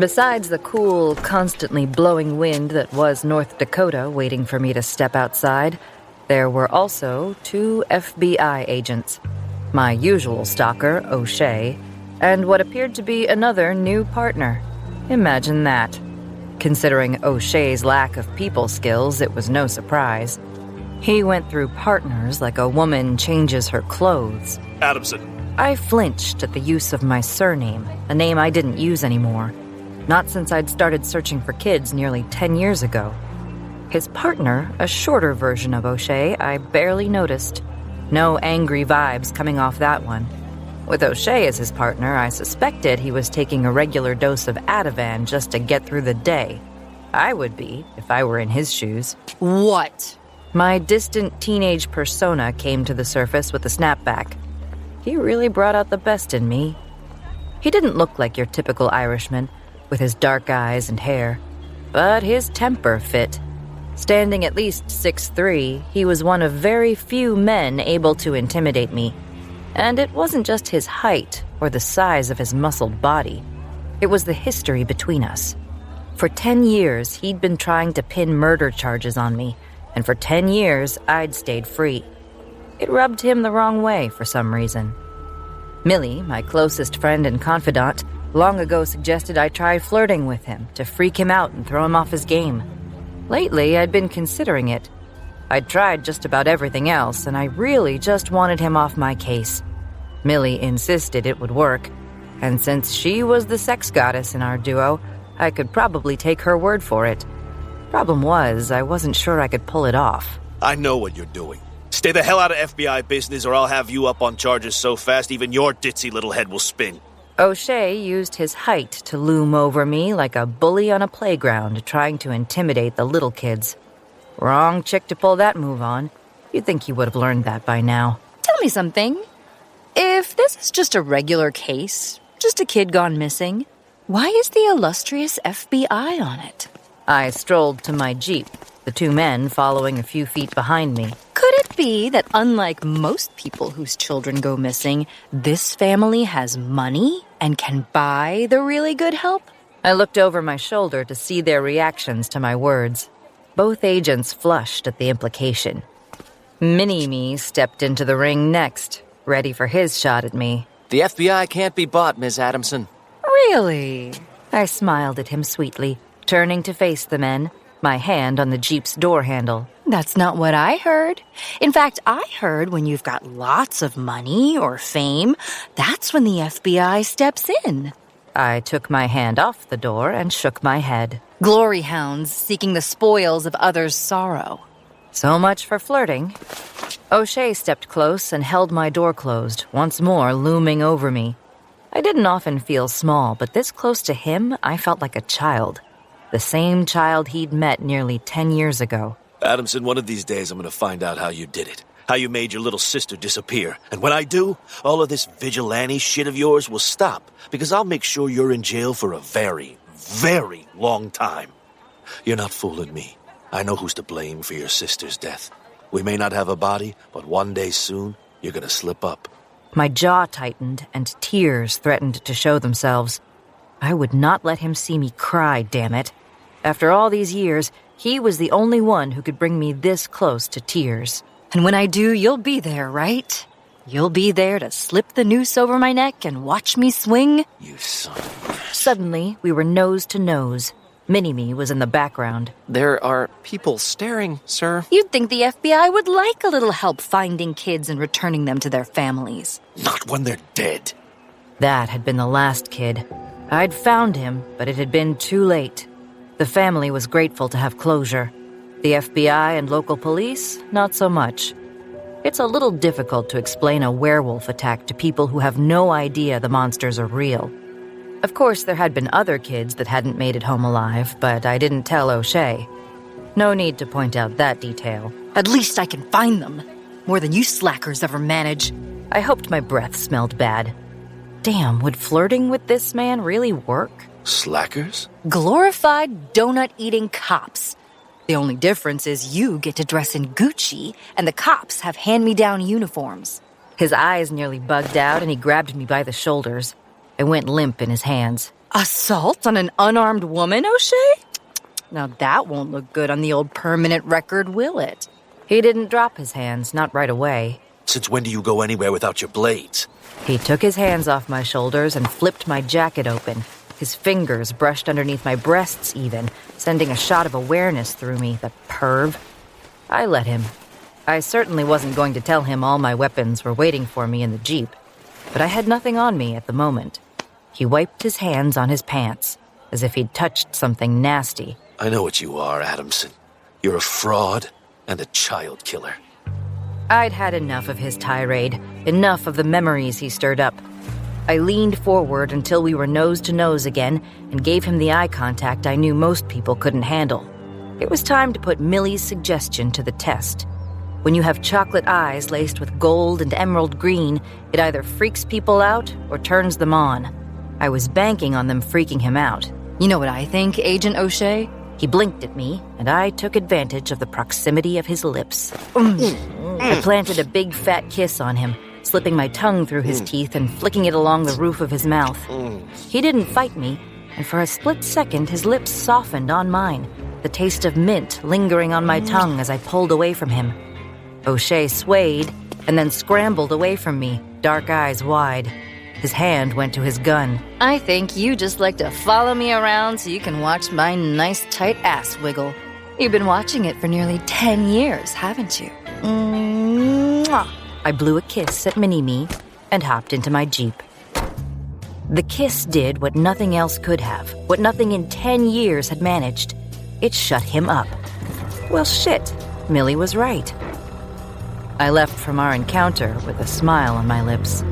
Besides the cool, constantly blowing wind that was North Dakota waiting for me to step outside, there were also 2 FBI agents. My usual stalker, O'Shea, and what appeared to be another new partner. Imagine that. Considering O'Shea's lack of people skills, it was no surprise. He went through partners like a woman changes her clothes. Adamson. I flinched at the use of my surname, a name I didn't use anymore. Not since I'd started searching for kids nearly 10 years ago. His partner, a shorter version of O'Shea, I barely noticed. No angry vibes coming off that one. With O'Shea as his partner, I suspected he was taking a regular dose of Ativan just to get through the day. I would be, if I were in his shoes. What? My distant teenage persona came to the surface with a snapback. He really brought out the best in me. He didn't look like your typical Irishman, with his dark eyes and hair, but his temper fit. Standing at least 6'3", he was one of very few men able to intimidate me. And it wasn't just his height or the size of his muscled body. It was the history between us. For 10 years, he'd been trying to pin murder charges on me, and for 10 years, I'd stayed free. It rubbed him the wrong way for some reason. Millie, my closest friend and confidant, long ago suggested I try flirting with him to freak him out and throw him off his game. Lately, I'd been considering it. I'd tried just about everything else, and I really just wanted him off my case. Millie insisted it would work, and since she was the sex goddess in our duo, I could probably take her word for it. Problem was, I wasn't sure I could pull it off. I know what you're doing. Stay the hell out of FBI business or I'll have you up on charges so fast even your ditzy little head will spin. O'Shea used his height to loom over me like a bully on a playground trying to intimidate the little kids. Wrong chick to pull that move on. You'd think he would have learned that by now. Tell me something. If this is just a regular case, just a kid gone missing, why is the illustrious FBI on it? I strolled to my Jeep, the 2 men following a few feet behind me. Could it be that unlike most people whose children go missing, this family has money and can buy the really good help? I looked over my shoulder to see their reactions to my words. Both agents flushed at the implication. Mini-Me stepped into the ring next, ready for his shot at me. The FBI can't be bought, Miss Adamson. Really? I smiled at him sweetly, turning to face the men, my hand on the Jeep's door handle. That's not what I heard. In fact, I heard when you've got lots of money or fame, that's when the FBI steps in. I took my hand off the door and shook my head. Glory hounds seeking the spoils of others' sorrow. So much for flirting. O'Shea stepped close and held my door closed, once more looming over me. I didn't often feel small, but this close to him, I felt like a child. The same child he'd met nearly 10 years ago. Adamson, one of these days I'm going to find out how you did it. How you made your little sister disappear. And when I do, all of this vigilante shit of yours will stop. Because I'll make sure you're in jail for a very, very long time. You're not fooling me. I know who's to blame for your sister's death. We may not have a body, but one day soon, you're going to slip up. My jaw tightened and tears threatened to show themselves. I would not let him see me cry, damn it. After all these years, he was the only one who could bring me this close to tears. And when I do, you'll be there, right? You'll be there to slip the noose over my neck and watch me swing? You son of a bitch. Suddenly, we were nose to nose. Mini-Me was in the background. There are people staring, sir. You'd think the FBI would like a little help finding kids and returning them to their families. Not when they're dead. That had been the last kid. I'd found him, but it had been too late. The family was grateful to have closure. The FBI and local police, not so much. It's a little difficult to explain a werewolf attack to people who have no idea the monsters are real. Of course, there had been other kids that hadn't made it home alive, but I didn't tell O'Shea. No need to point out that detail. At least I can find them. More than you slackers ever manage. I hoped my breath smelled bad. Damn, would flirting with this man really work? Slackers? Glorified donut-eating cops. The only difference is you get to dress in Gucci, and the cops have hand-me-down uniforms. His eyes nearly bugged out, and he grabbed me by the shoulders. I went limp in his hands. Assault on an unarmed woman, O'Shea? Now that won't look good on the old permanent record, will it? He didn't drop his hands, not right away. Since when do you go anywhere without your blades? He took his hands off my shoulders and flipped my jacket open. His fingers brushed underneath my breasts even, sending a shot of awareness through me, the perv. I let him. I certainly wasn't going to tell him all my weapons were waiting for me in the Jeep, but I had nothing on me at the moment. He wiped his hands on his pants, as if he'd touched something nasty. I know what you are, Adamson. You're a fraud and a child killer. I'd had enough of his tirade, enough of the memories he stirred up. I leaned forward until we were nose to nose again and gave him the eye contact I knew most people couldn't handle. It was time to put Millie's suggestion to the test. When you have chocolate eyes laced with gold and emerald green, it either freaks people out or turns them on. I was banking on them freaking him out. You know what I think, Agent O'Shea? He blinked at me, and I took advantage of the proximity of his lips. I planted a big fat kiss on him, slipping my tongue through his teeth and flicking it along the roof of his mouth. He didn't fight me, and for a split second his lips softened on mine, the taste of mint lingering on my tongue as I pulled away from him. O'Shea swayed and then scrambled away from me, dark eyes wide. His hand went to his gun. I think you just like to follow me around so you can watch my nice tight ass wiggle. You've been watching it for nearly 10 years, haven't you? Mwah. I blew a kiss at Mini-Me and hopped into my Jeep. The kiss did what nothing else could have, what nothing in 10 years had managed. It shut him up. Well, shit, Millie was right. I left from our encounter with a smile on my lips.